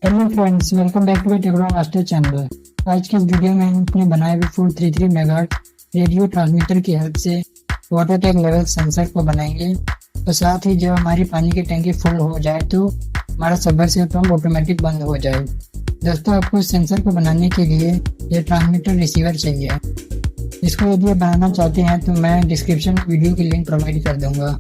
Hello friends, welcome back to Techno Master channel. आज की इस वीडियो में हम अपने बनाए हुए 433 मेगाहर्ट्ज रेडियो ट्रांसमीटर की हेल्प से वाटर लेवल सेंसर को बनाएंगे। तो साथ ही जब हमारी पानी की टंकी फुल हो जाए तो हमारा सबमर्सिबल पंप ऑटोमेटिक बंद हो जाए। दोस्तों, आपको इस सेंसर को बनाने के लिए ये ट्रांसमीटर रिसीवर चाहिए, जिसको यदि आप बनाना चाहते हैं तो मैं डिस्क्रिप्शन में वीडियो की लिंक प्रोवाइड कर दूंगा।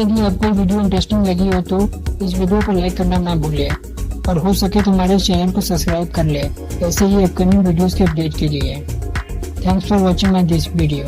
यदि आपको वीडियो इंटरेस्टिंग लगी हो तो इस वीडियो को लाइक करना ना भूलें और हो सके तो हमारे चैनल को सब्सक्राइब कर ले ऐसे ही अपकमिंग वीडियोस के अपडेट के लिए। Thanks for watching my this video.